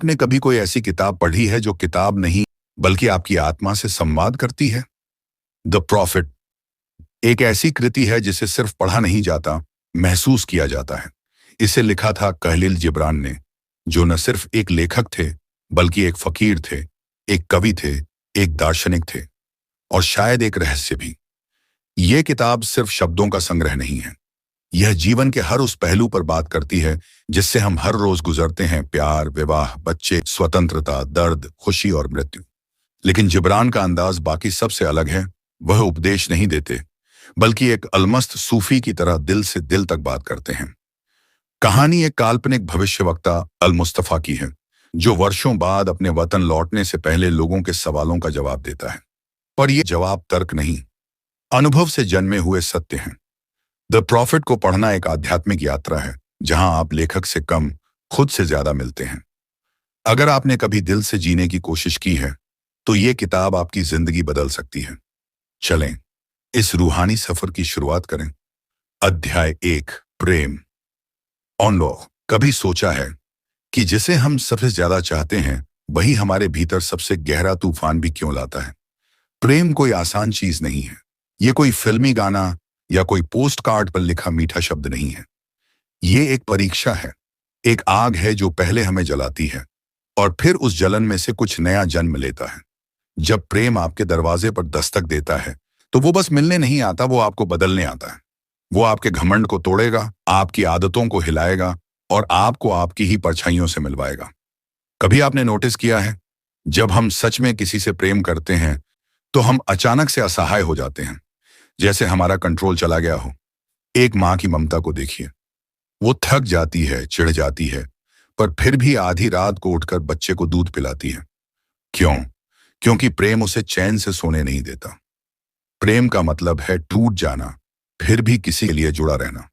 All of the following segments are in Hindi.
आपने कभी कोई ऐसी किताब पढ़ी है जो किताब नहीं बल्कि आपकी आत्मा से संवाद करती है? द प्रॉफिट एक ऐसी कृति है जिसे सिर्फ पढ़ा नहीं जाता, महसूस किया जाता है। इसे लिखा था कलील जिब्रान ने, जो न सिर्फ एक लेखक थे बल्कि एक फकीर थे, एक कवि थे, एक दार्शनिक थे और शायद एक रहस्य भी। ये किताब सिर्फ शब्दों का संग्रह नहीं है, यह जीवन के हर उस पहलू पर बात करती है जिससे हम हर रोज गुजरते हैं। प्यार, विवाह, बच्चे, स्वतंत्रता, दर्द, खुशी और मृत्यु। लेकिन जिब्रान का अंदाज बाकी सबसे अलग है। वह उपदेश नहीं देते बल्कि एक अलमस्त सूफी की तरह दिल से दिल तक बात करते हैं। कहानी एक काल्पनिक भविष्यवक्ता अल मुस्तफा की है, जो वर्षों बाद अपने वतन लौटने से पहले लोगों के सवालों का जवाब देता है। पर यह जवाब तर्क नहीं, अनुभव से जन्मे हुए सत्य हैं। द प्रॉफिट को पढ़ना एक आध्यात्मिक यात्रा है, जहां आप लेखक से कम खुद से ज्यादा मिलते हैं। अगर आपने कभी दिल से जीने की कोशिश की है तो ये किताब आपकी जिंदगी बदल सकती है। चलें इस रूहानी सफर की शुरुआत करें। अध्याय 1, प्रेम। ऑनलो कभी सोचा है कि जिसे हम सबसे ज्यादा चाहते हैं वही हमारे भीतर सबसे गहरा तूफान भी क्यों लाता है? प्रेम कोई आसान चीज नहीं है। ये कोई फिल्मी गाना या कोई पोस्ट कार्ड पर लिखा मीठा शब्द नहीं है। ये एक परीक्षा है, एक आग है जो पहले हमें जलाती है और फिर उस जलन में से कुछ नया जन्म लेता है। जब प्रेम आपके दरवाजे पर दस्तक देता है तो वो बस मिलने नहीं आता, वो आपको बदलने आता है। वो आपके घमंड को तोड़ेगा, आपकी आदतों को हिलाएगा और आपको आपकी ही परछाइयों से मिलवाएगा। कभी आपने नोटिस किया है, जब हम सच में किसी से प्रेम करते हैं तो हम अचानक से असहाय हो जाते हैं, जैसे हमारा कंट्रोल चला गया हो। एक माँ की ममता को देखिए, वो थक जाती है, चिढ़ जाती है, पर फिर भी आधी रात को उठकर बच्चे को दूध पिलाती है। क्यों? क्योंकि प्रेम उसे चैन से सोने नहीं देता। प्रेम का मतलब है टूट जाना फिर भी किसी के लिए जुड़ा रहना,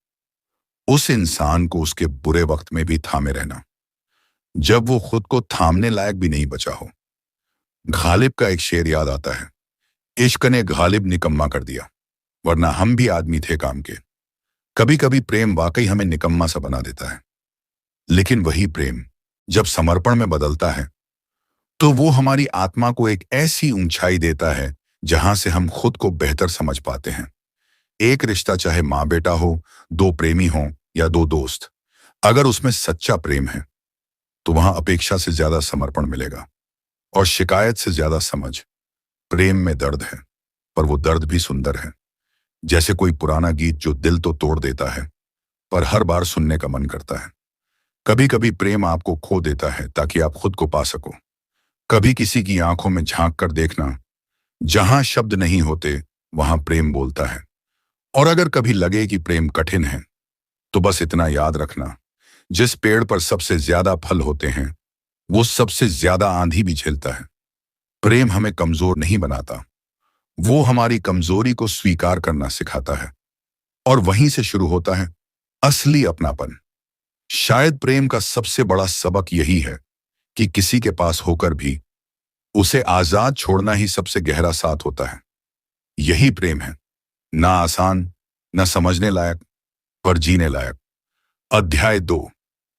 उस इंसान को उसके बुरे वक्त में भी थामे रहना जब वो खुद को थामने लायक भी नहीं बचा हो। गालिब का एक शेर याद आता है, इश्क ने गालिब निकम्मा कर दिया, वरना हम भी आदमी थे काम के। कभी कभी प्रेम वाकई हमें निकम्मा सा बना देता है, लेकिन वही प्रेम जब समर्पण में बदलता है तो वो हमारी आत्मा को एक ऐसी ऊंचाई देता है जहां से हम खुद को बेहतर समझ पाते हैं। एक रिश्ता चाहे माँ बेटा हो, दो प्रेमी हो या दो दोस्त, अगर उसमें सच्चा प्रेम है तो वहां अपेक्षा से ज्यादा समर्पण मिलेगा और शिकायत से ज्यादा समझ। प्रेम में दर्द है, पर वो दर्द भी सुंदर है, जैसे कोई पुराना गीत जो दिल तो तोड़ देता है पर हर बार सुनने का मन करता है। कभी कभी प्रेम आपको खो देता है ताकि आप खुद को पा सको। कभी किसी की आंखों में झांक कर देखना, जहां शब्द नहीं होते वहां प्रेम बोलता है। और अगर कभी लगे कि प्रेम कठिन है तो बस इतना याद रखना, जिस पेड़ पर सबसे ज्यादा फल होते हैं वो सबसे ज्यादा आंधी भी झेलता है। प्रेम हमें कमजोर नहीं बनाता, वो हमारी कमजोरी को स्वीकार करना सिखाता है और वहीं से शुरू होता है असली अपनापन। शायद प्रेम का सबसे बड़ा सबक यही है कि किसी के पास होकर भी उसे आजाद छोड़ना ही सबसे गहरा साथ होता है। यही प्रेम है, ना आसान, ना समझने लायक, पर जीने लायक। अध्याय 2,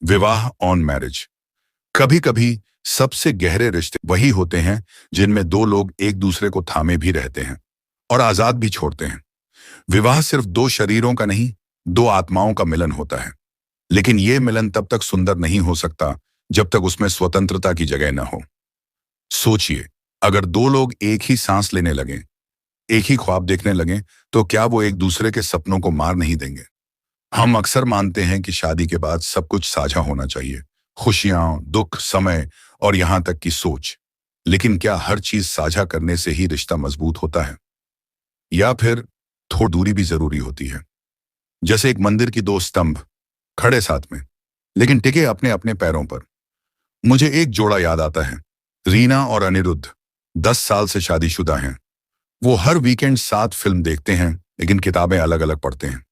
विवाह ऑन मैरिज। कभी कभी सबसे गहरे रिश्ते वही होते हैं जिनमें दो लोग एक दूसरे को थामे भी रहते हैं और आजाद भी छोड़ते हैं। विवाह सिर्फ दो शरीरों का नहीं, दो आत्माओं का मिलन होता है। लेकिन यह मिलन तब तक सुंदर नहीं हो सकता जब तक उसमें स्वतंत्रता की जगह न हो। सोचिए, अगर दो लोग एक ही सांस लेने लगें, एक ही ख्वाब देखने लगें, तो क्या वो एक दूसरे के सपनों को मार नहीं देंगे? हम अक्सर मानते हैं कि शादी के बाद सब कुछ साझा होना चाहिए, खुशियां, दुख, समय और यहां तक कि सोच। लेकिन क्या हर चीज साझा करने से ही रिश्ता मजबूत होता है? या फिर थोड़ी दूरी भी जरूरी होती है? जैसे एक मंदिर की दो स्तंभ खड़े साथ में, लेकिन टिके अपने अपने पैरों पर। मुझे एक जोड़ा याद आता है, रीना और अनिरुद्ध। 10 साल से शादीशुदा हैं। वो हर वीकेंड साथ फिल्म देखते हैं, लेकिन किताबें अलग अलग पढ़ते हैं।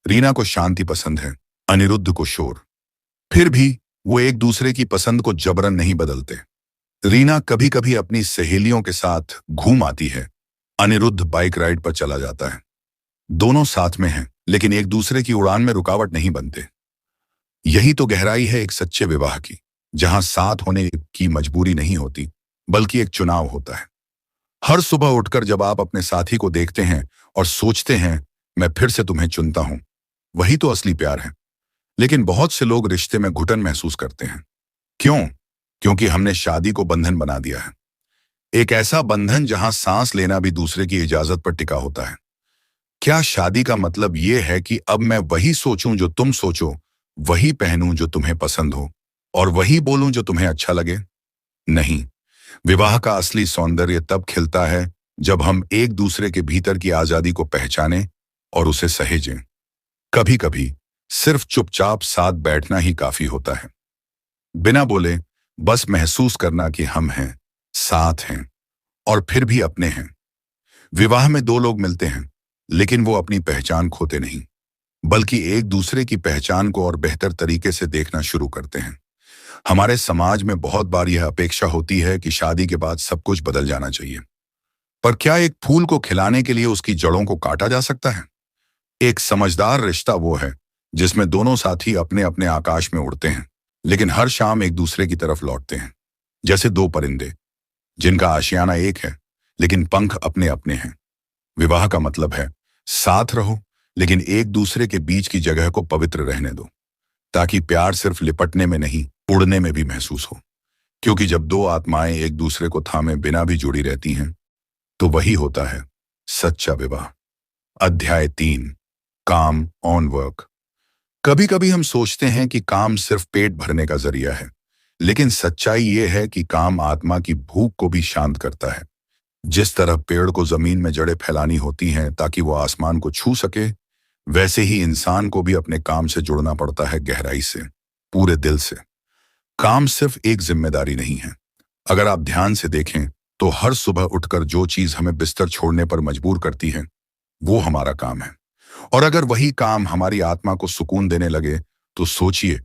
रीना को शांति पसंद है, अनिरुद्ध को शोर। फिर भी वो एक दूसरे की पसंद को जबरन नहीं बदलते। रीना कभी कभी अपनी सहेलियों के साथ घूम आती है, अनिरुद्ध बाइक राइड पर चला जाता है। दोनों साथ में हैं, लेकिन एक दूसरे की उड़ान में रुकावट नहीं बनते। यही तो गहराई है एक सच्चे विवाह की। जहां साथ होने की मजबूरी नहीं होती, बल्कि एक चुनाव होता है। हर सुबह उठकर जब आप अपने साथी को देखते हैं और सोचते हैं, मैं फिर से तुम्हें चुनता हूं, वही तो असली प्यार है। लेकिन बहुत से लोग रिश्ते में घुटन महसूस करते हैं। क्यों? क्योंकि हमने शादी को बंधन बना दिया है। एक ऐसा बंधन जहां सांस लेना भी दूसरे की इजाजत पर टिका होता है। क्या शादी का मतलब यह है कि अब मैं वही सोचूं जो तुम सोचो, वही पहनूं जो तुम्हें पसंद हो, और वही बोलूं जो तुम्हें अच्छा लगे? नहीं। विवाह का असली सौंदर्य तब खिलता है जब हम एक दूसरे के भीतर की आजादी को पहचानें और उसे सहेजें। कभी कभी सिर्फ चुपचाप साथ बैठना ही काफी होता है। बिना बोले बस महसूस करना कि हम हैं, साथ हैं, और फिर भी अपने हैं। विवाह में दो लोग मिलते हैं, लेकिन वो अपनी पहचान खोते नहीं, बल्कि एक दूसरे की पहचान को और बेहतर तरीके से देखना शुरू करते हैं। हमारे समाज में बहुत बार यह अपेक्षा होती है कि शादी के बाद सब कुछ बदल जाना चाहिए। पर क्या एक फूल को खिलाने के लिए उसकी जड़ों को काटा जा सकता है? एक समझदार रिश्ता वो है जिसमें दोनों साथी अपने अपने आकाश में उड़ते हैं, लेकिन हर शाम एक दूसरे की तरफ लौटते हैं। जैसे दो परिंदे जिनका आशियाना एक है, लेकिन पंख अपने अपने हैं। विवाह का मतलब है साथ रहो, लेकिन एक दूसरे के बीच की जगह को पवित्र रहने दो, ताकि प्यार सिर्फ लिपटने में नहीं, उड़ने में भी महसूस हो। क्योंकि जब दो आत्माएं एक दूसरे को थामे बिना भी जुड़ी रहती हैं, तो वही होता है सच्चा विवाह। अध्याय 3, काम ऑन वर्क। कभी कभी हम सोचते हैं कि काम सिर्फ पेट भरने का जरिया है, लेकिन सच्चाई ये है कि काम आत्मा की भूख को भी शांत करता है। जिस तरह पेड़ को जमीन में जड़ें फैलानी होती हैं ताकि वो आसमान को छू सके, वैसे ही इंसान को भी अपने काम से जुड़ना पड़ता है, गहराई से, पूरे दिल से। काम सिर्फ एक जिम्मेदारी नहीं है। अगर आप ध्यान से देखें तो हर सुबह उठकर जो चीज हमें बिस्तर छोड़ने पर मजबूर करती है, वो हमारा काम है। और अगर वही काम हमारी आत्मा को सुकून देने लगे, तो सोचिए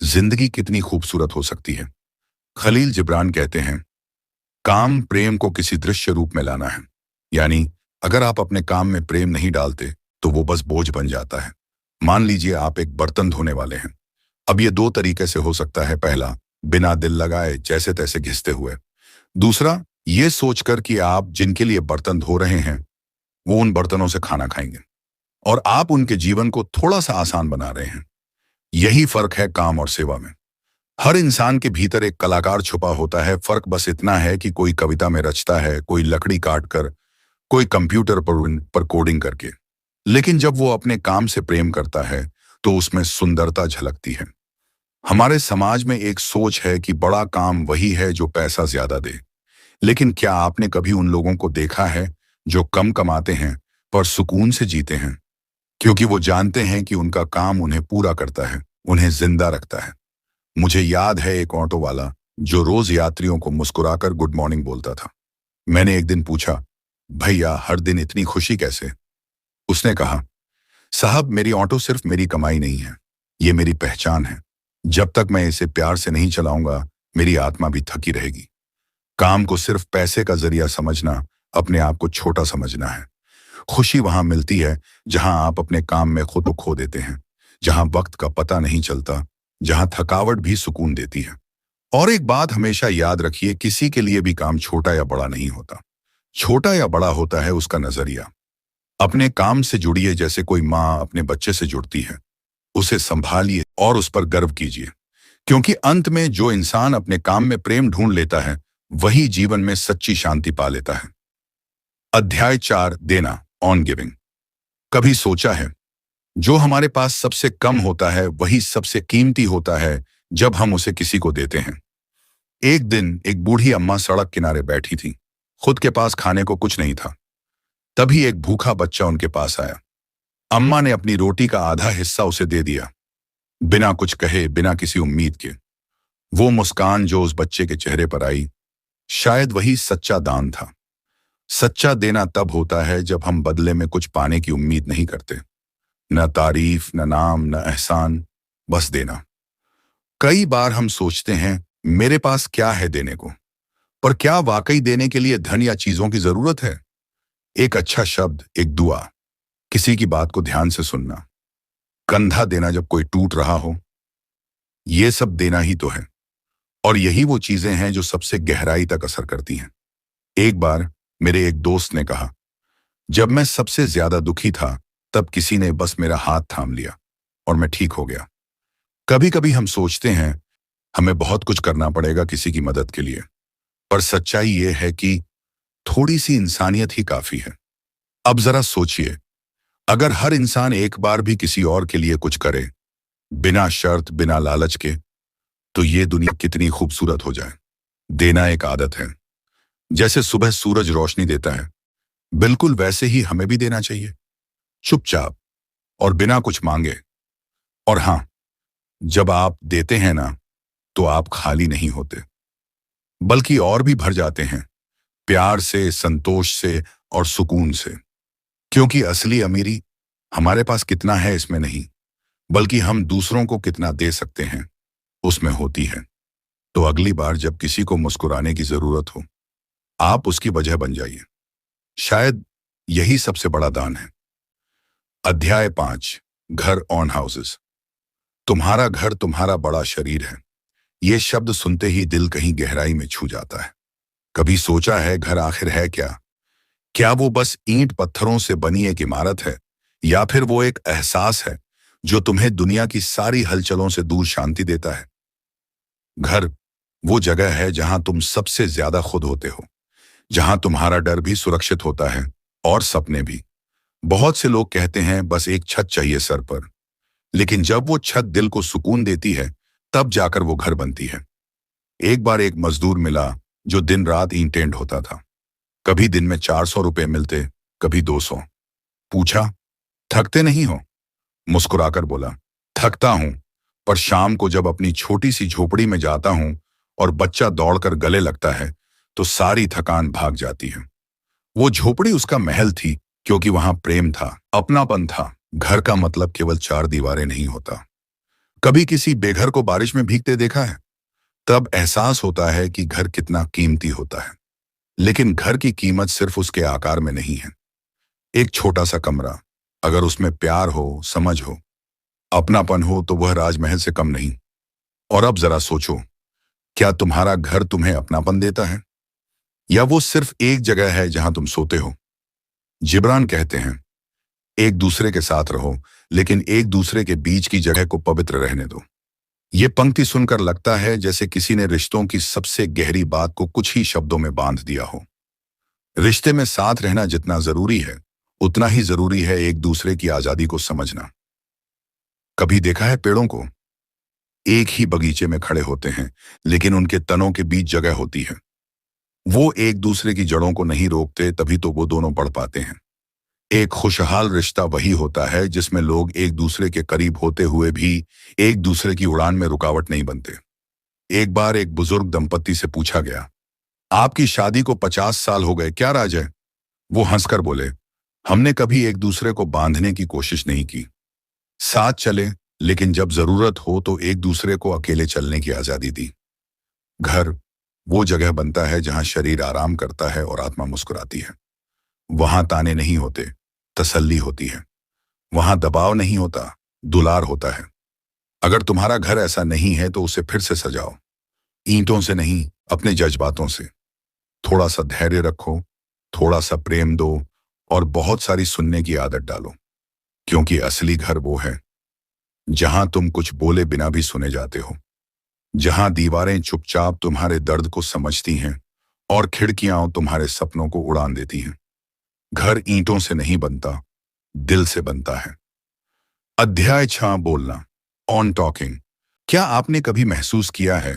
जिंदगी कितनी खूबसूरत हो सकती है। खलील जिब्रान कहते हैं, काम प्रेम को किसी दृश्य रूप में लाना है। यानी अगर आप अपने काम में प्रेम नहीं डालते तो वो बस बोझ बन जाता है। मान लीजिए आप एक बर्तन धोने वाले हैं। अब ये दो तरीके से हो सकता है। पहला, बिना दिल लगाए जैसे तैसे घिसते हुए। दूसरा, ये सोचकर कि आप जिनके लिए बर्तन धो रहे हैं वो उन बर्तनों से खाना खाएंगे और आप उनके जीवन को थोड़ा सा आसान बना रहे हैं। यही फर्क है काम और सेवा में। हर इंसान के भीतर एक कलाकार छुपा होता है। फर्क बस इतना है कि कोई कविता में रचता है, कोई लकड़ी काट कर, कोई कंप्यूटर पर कोडिंग करके। लेकिन जब वो अपने काम से प्रेम करता है तो उसमें सुंदरता झलकती है। हमारे समाज में एक सोच है कि बड़ा काम वही है जो पैसा ज्यादा दे। लेकिन क्या आपने कभी उन लोगों को देखा है जो कम कमाते हैं पर सुकून से जीते हैं? क्योंकि वो जानते हैं कि उनका काम उन्हें पूरा करता है, उन्हें जिंदा रखता है। मुझे याद है एक ऑटो वाला जो रोज यात्रियों को मुस्कुराकर गुड मॉर्निंग बोलता था। मैंने एक दिन पूछा, भैया हर दिन इतनी खुशी कैसे? उसने कहा, साहब मेरी ऑटो सिर्फ मेरी कमाई नहीं है, ये मेरी पहचान है। जब तक मैं इसे प्यार से नहीं चलाऊंगा, मेरी आत्मा भी थकी रहेगी। काम को सिर्फ पैसे का जरिया समझना अपने आप को छोटा समझना है। खुशी वहां मिलती है जहां आप अपने काम में खुद को खो देते हैं, जहां वक्त का पता नहीं चलता, जहां थकावट भी सुकून देती है। और एक बात हमेशा याद रखिए, किसी के लिए भी काम छोटा या बड़ा नहीं होता। छोटा या बड़ा होता है उसका नजरिया। अपने काम से जुड़िए जैसे कोई माँ अपने बच्चे से जुड़ती है। उसे संभालिए और उस पर गर्व कीजिए, क्योंकि अंत में जो इंसान अपने काम में प्रेम ढूंढ लेता है वही जीवन में सच्ची शांति पा लेता है। अध्याय 4, देना ऑन गिविंग। कभी सोचा है, जो हमारे पास सबसे कम होता है वही सबसे कीमती होता है जब हम उसे किसी को देते हैं। एक दिन एक बूढ़ी अम्मा सड़क किनारे बैठी थी। खुद के पास खाने को कुछ नहीं था। तभी एक भूखा बच्चा उनके पास आया। अम्मा ने अपनी रोटी का आधा हिस्सा उसे दे दिया, बिना कुछ कहे, बिना किसी उम्मीद के। वो मुस्कान जो उस बच्चे के चेहरे पर आई, शायद वही सच्चा दान था। सच्चा देना तब होता है जब हम बदले में कुछ पाने की उम्मीद नहीं करते। न तारीफ, न नाम, न एहसान, बस देना। कई बार हम सोचते हैं मेरे पास क्या है देने को, पर क्या वाकई देने के लिए धन या चीजों की जरूरत है? एक अच्छा शब्द, एक दुआ, किसी की बात को ध्यान से सुनना, कंधा देना जब कोई टूट रहा हो, ये सब देना ही तो है। और यही वो चीजें हैं जो सबसे गहराई तक असर करती हैं। एक बार मेरे एक दोस्त ने कहा, जब मैं सबसे ज्यादा दुखी था तब किसी ने बस मेरा हाथ थाम लिया और मैं ठीक हो गया। कभी कभी हम सोचते हैं हमें बहुत कुछ करना पड़ेगा किसी की मदद के लिए, पर सच्चाई ये है कि थोड़ी सी इंसानियत ही काफी है। अब जरा सोचिए, अगर हर इंसान एक बार भी किसी और के लिए कुछ करे, बिना शर्त बिना लालच के, तो ये दुनिया कितनी खूबसूरत हो जाए। देना एक आदत है। जैसे सुबह सूरज रोशनी देता है, बिल्कुल वैसे ही हमें भी देना चाहिए, चुपचाप और बिना कुछ मांगे। और हां, जब आप देते हैं ना, तो आप खाली नहीं होते, बल्कि और भी भर जाते हैं, प्यार से, संतोष से और सुकून से। क्योंकि असली अमीरी हमारे पास कितना है इसमें नहीं, बल्कि हम दूसरों को कितना दे सकते हैं उसमें होती है। तो अगली बार जब किसी को मुस्कुराने की जरूरत हो, आप उसकी वजह बन जाइए। शायद यही सबसे बड़ा दान है। अध्याय 5, घर ऑन हाउसेस। तुम्हारा घर तुम्हारा बड़ा शरीर है। ये शब्द सुनते ही दिल कहीं गहराई में छू जाता है। कभी सोचा है घर आखिर है क्या? क्या वो बस ईंट पत्थरों से बनी एक इमारत है, या फिर वो एक एहसास है जो तुम्हें दुनिया की सारी हलचलों से दूर शांति देता है? घर वो जगह है जहां तुम सबसे ज्यादा खुद होते हो, जहां तुम्हारा डर भी सुरक्षित होता है और सपने भी। बहुत से लोग कहते हैं बस एक छत चाहिए सर पर, लेकिन जब वो छत दिल को सुकून देती है, तब जाकर वो घर बनती है। एक बार एक मजदूर मिला जो दिन रात ईंटें ढोता था। कभी दिन में 400 रुपए मिलते, कभी 200। पूछा, थकते नहीं हो? मुस्कुराकर बोला, थकता हूं, पर शाम को जब अपनी छोटी सी झोपड़ी में जाता हूं और बच्चा दौड़कर गले लगता है, तो सारी थकान भाग जाती है। वो झोपड़ी उसका महल थी, क्योंकि वहां प्रेम था, अपनापन था। घर का मतलब केवल 4 दीवारें नहीं होता। कभी किसी बेघर को बारिश में भीगते देखा है? तब एहसास होता है कि घर कितना कीमती होता है। लेकिन घर की कीमत सिर्फ उसके आकार में नहीं है। एक छोटा सा कमरा, अगर उसमें प्यार हो, समझ हो, अपनापन हो, तो वह राजमहल से कम नहीं। और अब जरा सोचो, क्या तुम्हारा घर तुम्हें अपनापन देता है, या वो सिर्फ एक जगह है जहां तुम सोते हो? जिब्रान कहते हैं, एक दूसरे के साथ रहो, लेकिन एक दूसरे के बीच की जगह को पवित्र रहने दो। ये पंक्ति सुनकर लगता है जैसे किसी ने रिश्तों की सबसे गहरी बात को कुछ ही शब्दों में बांध दिया हो। रिश्ते में साथ रहना जितना जरूरी है, उतना ही जरूरी है एक दूसरे की आजादी को समझना। कभी देखा है पेड़ों को? एक ही बगीचे में खड़े होते हैं, लेकिन उनके तनों के बीच जगह होती है। वो एक दूसरे की जड़ों को नहीं रोकते, तभी तो वो दोनों बढ़ पाते हैं। एक खुशहाल रिश्ता वही होता है जिसमें लोग एक दूसरे के करीब होते हुए भी एक दूसरे की उड़ान में रुकावट नहीं बनते। एक बार एक बुजुर्ग दंपत्ति से पूछा गया, आपकी शादी को 50 साल हो गए, क्या राज है? वो हंसकर बोले, हमने कभी एक दूसरे को बांधने की कोशिश नहीं की। साथ चले, लेकिन जब जरूरत हो तो एक दूसरे को अकेले चलने की आजादी दी। घर वो जगह बनता है जहां शरीर आराम करता है और आत्मा मुस्कुराती है। वहां ताने नहीं होते, तसल्ली होती है। वहां दबाव नहीं होता, दुलार होता है। अगर तुम्हारा घर ऐसा नहीं है तो उसे फिर से सजाओ, ईंटों से नहीं, अपने जज्बातों से। थोड़ा सा धैर्य रखो, थोड़ा सा प्रेम दो, और बहुत सारी सुनने की आदत डालो। क्योंकि असली घर वो है जहां तुम कुछ बोले बिना भी सुने जाते हो, जहां दीवारें चुपचाप तुम्हारे दर्द को समझती हैं और खिड़कियां तुम्हारे सपनों को उड़ान देती हैं। घर ईंटों से नहीं बनता, दिल से बनता है। अध्याय 6, बोलना ऑन टॉकिंग। क्या आपने कभी महसूस किया है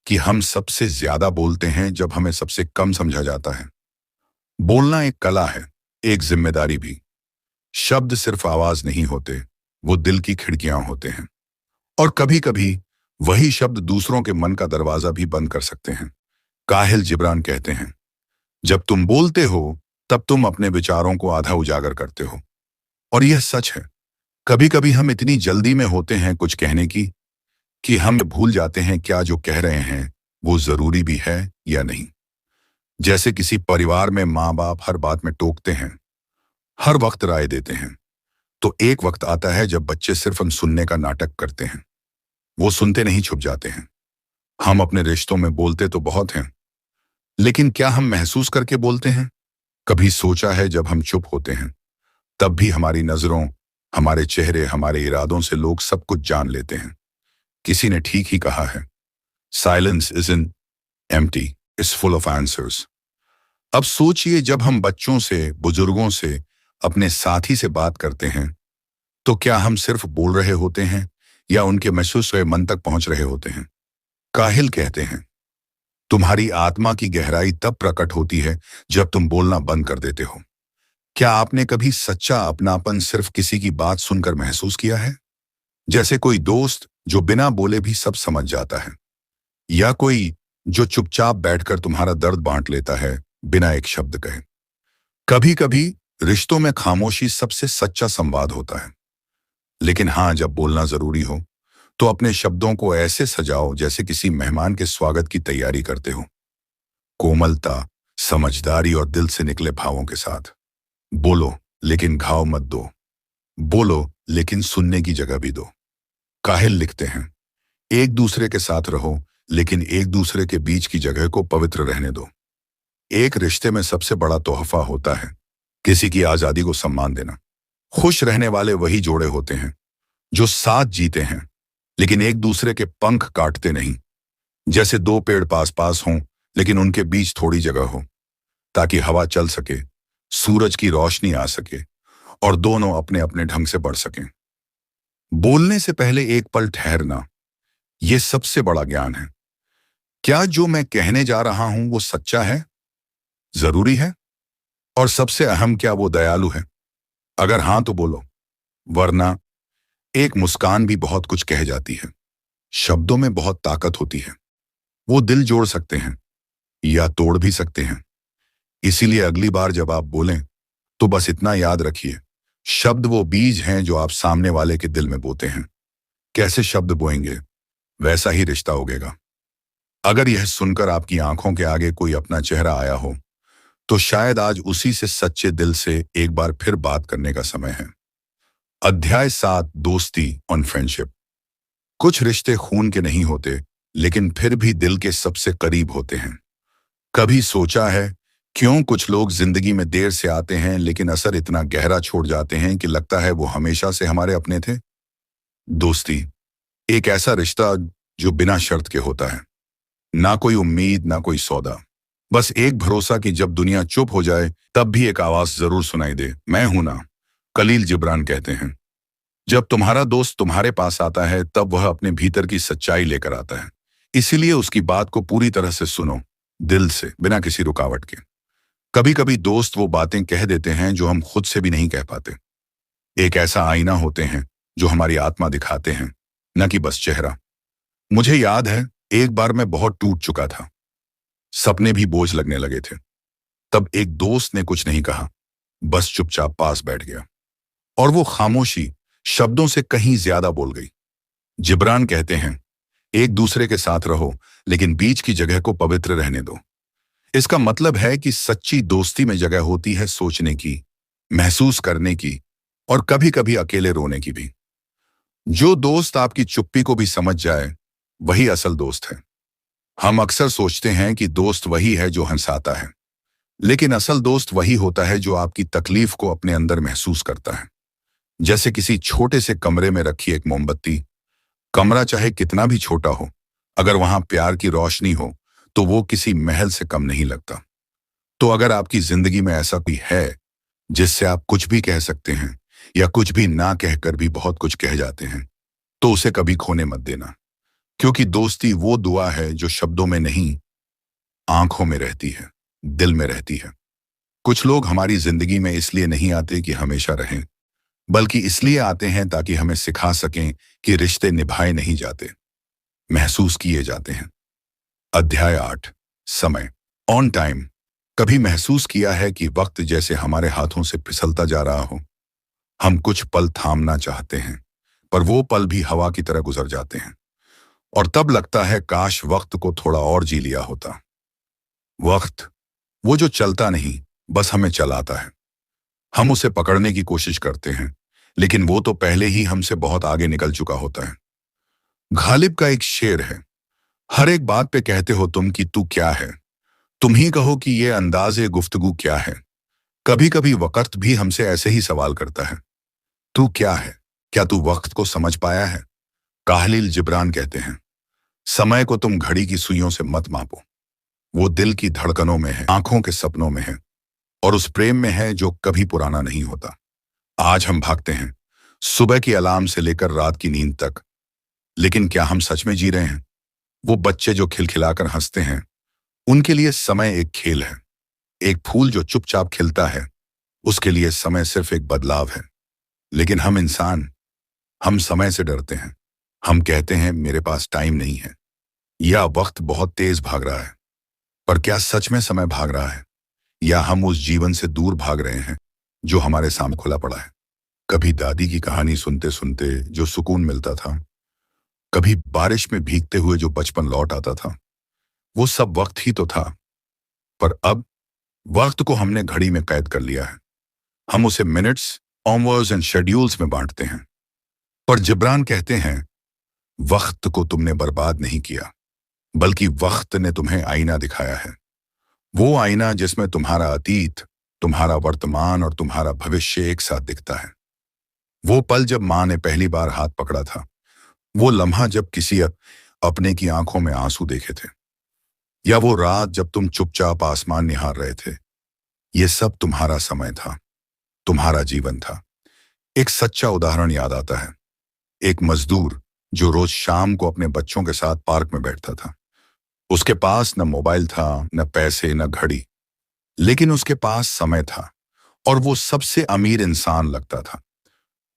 कि हम सबसे ज्यादा बोलते हैं जब हमें सबसे कम समझा जाता है? बोलना एक कला है, एक जिम्मेदारी भी। शब्द सिर्फ आवाज नहीं होते, वो दिल की खिड़कियां होते हैं। और कभी कभी वही शब्द दूसरों के मन का दरवाजा भी बंद कर सकते हैं। काहिल जिब्रान कहते हैं, जब तुम बोलते हो तब तुम अपने विचारों को आधा उजागर करते हो। और यह सच है। कभी कभी हम इतनी जल्दी में होते हैं कुछ कहने की, कि हम भूल जाते हैं क्या जो कह रहे हैं वो जरूरी भी है या नहीं। जैसे किसी परिवार में माँ बाप हर बात में टोकते हैं, हर वक्त राय देते हैं, तो एक वक्त आता है जब बच्चे सिर्फ हम सुनने का नाटक करते हैं। वो सुनते नहीं, छुप जाते हैं। हम अपने रिश्तों में बोलते तो बहुत हैं, लेकिन क्या हम महसूस करके बोलते हैं? कभी सोचा है जब हम चुप होते हैं, तब भी हमारी नजरों, हमारे चेहरे, हमारे इरादों से लोग सब कुछ जान लेते हैं। किसी ने ठीक ही कहा है, silence is in empty, is full of answers. अब सोचिए, जब हम बच्चों से, बुजुर्गों से, अपने साथी से बात करते हैं, तो क्या हम सिर्फ बोल रहे होते हैं या उनके महसूस हुए मन तक पहुंच रहे होते हैं? काहिल कहते हैं, तुम्हारी आत्मा की गहराई तब प्रकट होती है जब तुम बोलना बंद कर देते हो। क्या आपने कभी सच्चा अपनापन सिर्फ किसी की बात सुनकर महसूस किया है? जैसे कोई दोस्त जो बिना बोले भी सब समझ जाता है, या कोई जो चुपचाप बैठकर तुम्हारा दर्द बांट लेता है बिना एक शब्द कहे। कभी कभी रिश्तों में खामोशी सबसे सच्चा संवाद होता है। लेकिन हाँ, जब बोलना जरूरी हो, तो अपने शब्दों को ऐसे सजाओ जैसे किसी मेहमान के स्वागत की तैयारी करते हो। कोमलता, समझदारी और दिल से निकले भावों के साथ बोलो, लेकिन घाव मत दो। बोलो, लेकिन सुनने की जगह भी दो। काहिल लिखते हैं, एक दूसरे के साथ रहो, लेकिन एक दूसरे के बीच की जगह को पवित्र रहने दो। एक रिश्ते में सबसे बड़ा तोहफा होता है किसी की आजादी को सम्मान देना। खुश रहने वाले वही जोड़े होते हैं जो साथ जीते हैं, लेकिन एक दूसरे के पंख काटते नहीं। जैसे दो पेड़ पास पास हों, लेकिन उनके बीच थोड़ी जगह हो, ताकि हवा चल सके, सूरज की रोशनी आ सके और दोनों अपने अपने ढंग से बढ़ सकें। बोलने से पहले एक पल ठहरना, यह सबसे बड़ा ज्ञान है। क्या जो मैं कहने जा रहा हूं वो सच्चा है, जरूरी है, और सबसे अहम, क्या वो दयालु है? अगर हां तो बोलो, वरना एक मुस्कान भी बहुत कुछ कह जाती है। शब्दों में बहुत ताकत होती है, वो दिल जोड़ सकते हैं या तोड़ भी सकते हैं। इसीलिए अगली बार जब आप बोलें, तो बस इतना याद रखिए, शब्द वो बीज हैं जो आप सामने वाले के दिल में बोते हैं। कैसे शब्द बोएंगे, वैसा ही रिश्ता उगेगा। अगर यह सुनकर आपकी आंखों के आगे कोई अपना चेहरा आया हो, तो शायद आज उसी से सच्चे दिल से एक बार फिर बात करने का समय है। अध्याय 7, दोस्ती ऑन फ्रेंडशिप। कुछ रिश्ते खून के नहीं होते, लेकिन फिर भी दिल के सबसे करीब होते हैं। कभी सोचा है क्यों कुछ लोग जिंदगी में देर से आते हैं, लेकिन असर इतना गहरा छोड़ जाते हैं कि लगता है वो हमेशा से हमारे अपने थे? दोस्ती एक ऐसा रिश्ता जो बिना शर्त के होता है। ना कोई उम्मीद, ना कोई सौदा, बस एक भरोसा कि जब दुनिया चुप हो जाए तब भी एक आवाज जरूर सुनाई दे, मैं हूं ना। खलील जिब्रान कहते हैं, जब तुम्हारा दोस्त तुम्हारे पास आता है तब वह अपने भीतर की सच्चाई लेकर आता है। इसीलिए उसकी बात को पूरी तरह से सुनो, दिल से, बिना किसी रुकावट के। कभी कभी दोस्त वो बातें कह देते हैं जो हम खुद से भी नहीं कह पाते। एक ऐसा आईना होते हैं जो हमारी आत्मा दिखाते हैं, न कि बस चेहरा। मुझे याद है, एक बार मैं बहुत टूट चुका था, सपने भी बोझ लगने लगे थे। तब एक दोस्त ने कुछ नहीं कहा, बस चुपचाप पास बैठ गया, और वो खामोशी शब्दों से कहीं ज्यादा बोल गई। जिब्रान कहते हैं, एक दूसरे के साथ रहो, लेकिन बीच की जगह को पवित्र रहने दो। इसका मतलब है कि सच्ची दोस्ती में जगह होती है सोचने की, महसूस करने की, और कभी कभी अकेले रोने की भी। जो दोस्त आपकी चुप्पी को भी समझ जाए, वही असल दोस्त है। हम अक्सर सोचते हैं कि दोस्त वही है जो हंसाता है, लेकिन असल दोस्त वही होता है जो आपकी तकलीफ को अपने अंदर महसूस करता है। जैसे किसी छोटे से कमरे में रखी एक मोमबत्ती। कमरा चाहे कितना भी छोटा हो, अगर वहां प्यार की रोशनी हो, तो वो किसी महल से कम नहीं लगता। तो अगर आपकी जिंदगी में ऐसा कोई है जिससे आप कुछ भी कह सकते हैं, या कुछ भी ना कहकर भी बहुत कुछ कह जाते हैं, तो उसे कभी खोने मत देना। क्योंकि दोस्ती वो दुआ है जो शब्दों में नहीं, आंखों में रहती है, दिल में रहती है। कुछ लोग हमारी जिंदगी में इसलिए नहीं आते कि हमेशा रहें, बल्कि इसलिए आते हैं ताकि हमें सिखा सकें कि रिश्ते निभाए नहीं जाते, महसूस किए जाते हैं। अध्याय 8, समय ऑन टाइम। कभी महसूस किया है कि वक्त जैसे हमारे हाथों से फिसलता जा रहा हो? हम कुछ पल थामना चाहते हैं, पर वो पल भी हवा की तरह गुजर जाते हैं, और तब लगता है काश वक्त को थोड़ा और जी लिया होता। वक्त वो जो चलता नहीं, बस हमें चलाता है। हम उसे पकड़ने की कोशिश करते हैं, लेकिन वो तो पहले ही हमसे बहुत आगे निकल चुका होता है। गालिब का एक शेर है, हर एक बात पे कहते हो तुम कि तू क्या है। तुम ही कहो कि ये अंदाज़े गुफ्तगू क्या है। कभी कभी वक़्त भी हमसे ऐसे ही सवाल करता है, तू क्या है? क्या तू वक्त को समझ पाया है? काहलिल जिब्रान कहते हैं, समय को तुम घड़ी की सुइयों से मत मापो। वो दिल की धड़कनों में है, आंखों के सपनों में है, और उस प्रेम में है जो कभी पुराना नहीं होता। आज हम भागते हैं, सुबह की अलार्म से लेकर रात की नींद तक, लेकिन क्या हम सच में जी रहे हैं? वो बच्चे जो खिलखिलाकर हंसते हैं, उनके लिए समय एक खेल है। एक फूल जो चुपचाप खिलता है, उसके लिए समय सिर्फ एक बदलाव है। लेकिन हम इंसान, हम समय से डरते हैं। हम कहते हैं मेरे पास टाइम नहीं है, या वक्त बहुत तेज भाग रहा है। पर क्या सच में समय भाग रहा है, या हम उस जीवन से दूर भाग रहे हैं जो हमारे सामने खुला पड़ा है? कभी दादी की कहानी सुनते सुनते जो सुकून मिलता था, कभी बारिश में भीगते हुए जो बचपन लौट आता था, वो सब वक्त ही तो था। पर अब वक्त को हमने घड़ी में कैद कर लिया है। हम उसे मिनट्स, आवर्स एंड शेड्यूल्स में बांटते हैं। पर जिब्रान कहते हैं, वक्त को तुमने बर्बाद नहीं किया, बल्कि वक्त ने तुम्हें आईना दिखाया है। वो आईना जिसमें तुम्हारा अतीत, तुम्हारा वर्तमान और तुम्हारा भविष्य एक साथ दिखता है। वो पल जब माँ ने पहली बार हाथ पकड़ा था, वो लम्हा जब किसी अपने की आंखों में आंसू देखे थे, या वो रात जब तुम चुपचाप आसमान निहार रहे थे, ये सब तुम्हारा समय था, तुम्हारा जीवन था। एक सच्चा उदाहरण याद आता है। एक मजदूर जो रोज शाम को अपने बच्चों के साथ पार्क में बैठता था। उसके पास न मोबाइल था, न पैसे, न घड़ी, लेकिन उसके पास समय था, और वो सबसे अमीर इंसान लगता था।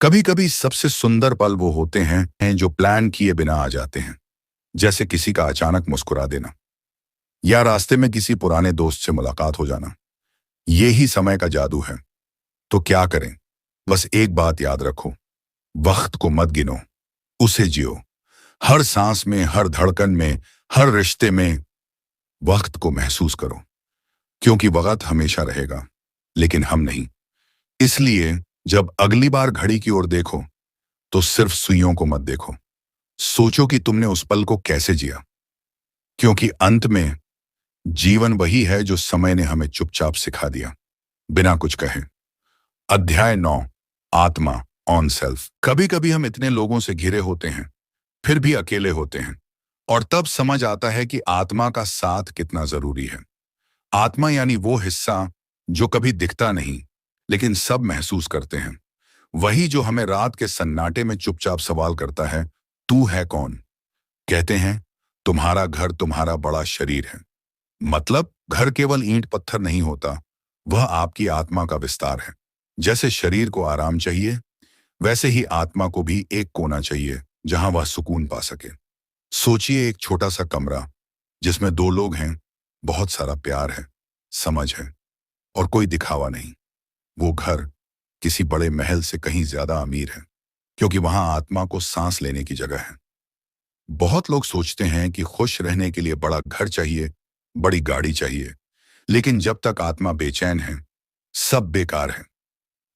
कभी कभी सबसे सुंदर पल वो होते हैं जो प्लान किए बिना आ जाते हैं, जैसे किसी का अचानक मुस्कुरा देना, या रास्ते में किसी पुराने दोस्त से मुलाकात हो जाना। ये ही समय का जादू है। तो क्या करें? बस एक बात याद रखो, वक्त को मत गिनो, उसे जियो। हर सांस में, हर धड़कन में, हर रिश्ते में वक्त को महसूस करो, क्योंकि वक्त हमेशा रहेगा, लेकिन हम नहीं। इसलिए जब अगली बार घड़ी की ओर देखो, तो सिर्फ सुइयों को मत देखो, सोचो कि तुमने उस पल को कैसे जिया। क्योंकि अंत में जीवन वही है जो समय ने हमें चुपचाप सिखा दिया, बिना कुछ कहे। अध्याय 9, आत्मा, ऑन सेल्फ। कभी कभी हम इतने लोगों से घिरे होते हैं, फिर भी अकेले होते हैं, और तब समझ आता है कि आत्मा का साथ कितना जरूरी है। आत्मा यानी वो हिस्सा जो कभी दिखता नहीं, लेकिन सब महसूस करते हैं। वही जो हमें रात के सन्नाटे में चुपचाप सवाल करता है, तू है कौन? कहते हैं, तुम्हारा घर तुम्हारा बड़ा शरीर है। मतलब घर केवल ईंट पत्थर नहीं होता, वह आपकी आत्मा का विस्तार है। जैसे शरीर को आराम चाहिए, वैसे ही आत्मा को भी एक कोना चाहिए जहां वह सुकून पा सके। सोचिए, एक छोटा सा कमरा जिसमें दो लोग हैं, बहुत सारा प्यार है, समझ है, और कोई दिखावा नहीं। वो घर किसी बड़े महल से कहीं ज्यादा अमीर है, क्योंकि वहां आत्मा को सांस लेने की जगह है। बहुत लोग सोचते हैं कि खुश रहने के लिए बड़ा घर चाहिए, बड़ी गाड़ी चाहिए, लेकिन जब तक आत्मा बेचैन है, सब बेकार है।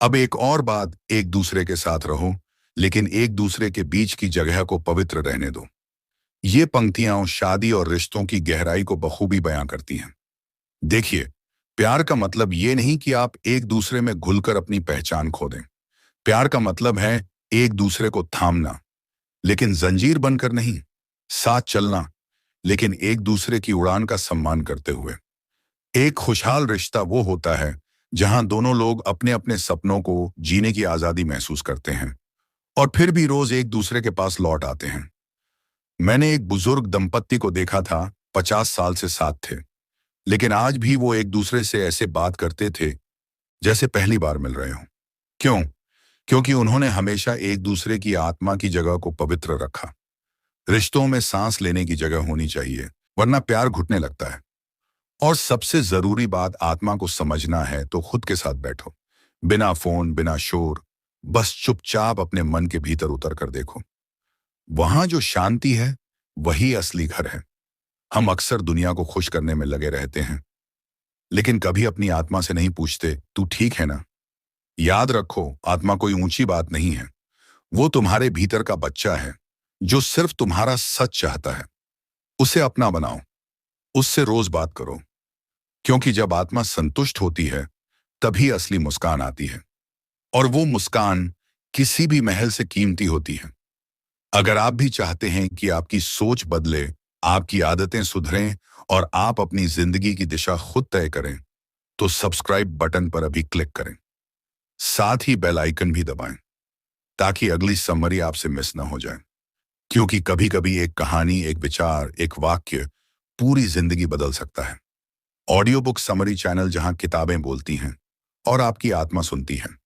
अब एक और बात, एक दूसरे के साथ रहो, लेकिन एक दूसरे के बीच की जगह को पवित्र रहने दो। ये पंक्तियां शादी और रिश्तों की गहराई को बखूबी बयां करती हैं। देखिए, प्यार का मतलब ये नहीं कि आप एक दूसरे में घुलकर अपनी पहचान खो दें। प्यार का मतलब है एक दूसरे को थामना, लेकिन जंजीर बनकर नहीं, साथ चलना, लेकिन एक दूसरे की उड़ान का सम्मान करते हुए। एक खुशहाल रिश्ता वो होता है जहां दोनों लोग अपने अपने सपनों को जीने की आजादी महसूस करते हैं, और फिर भी रोज एक दूसरे के पास लौट आते हैं। मैंने एक बुजुर्ग दंपत्ति को देखा था, 50 साल से साथ थे, लेकिन आज भी वो एक दूसरे से ऐसे बात करते थे जैसे पहली बार मिल रहे हों। क्यों? क्योंकि उन्होंने हमेशा एक दूसरे की आत्मा की जगह को पवित्र रखा। रिश्तों में सांस लेने की जगह होनी चाहिए, वरना प्यार घुटने लगता है। और सबसे जरूरी बात, आत्मा को समझना है तो खुद के साथ बैठो, बिना फोन, बिना शोर, बस चुपचाप अपने मन के भीतर उतर कर देखो। वहां जो शांति है, वही असली घर है। हम अक्सर दुनिया को खुश करने में लगे रहते हैं, लेकिन कभी अपनी आत्मा से नहीं पूछते, तू ठीक है ना? याद रखो, आत्मा कोई ऊंची बात नहीं है। वो तुम्हारे भीतर का बच्चा है, जो सिर्फ तुम्हारा सच चाहता है। उसे अपना बनाओ, उससे रोज बात करो, क्योंकि जब आत्मा संतुष्ट होती है तभी असली मुस्कान आती है, और वो मुस्कान किसी भी महल से कीमती होती है। अगर आप भी चाहते हैं कि आपकी सोच बदले, आपकी आदतें सुधरें और आप अपनी जिंदगी की दिशा खुद तय करें, तो सब्सक्राइब बटन पर अभी क्लिक करें। साथ ही बेल आइकन भी दबाएं, ताकि अगली समरी आपसे मिस ना हो जाए, क्योंकि कभी कभी एक कहानी, एक विचार, एक वाक्य पूरी जिंदगी बदल सकता है। ऑडियो बुक समरी चैनल, जहां किताबें बोलती हैं और आपकी आत्मा सुनती है।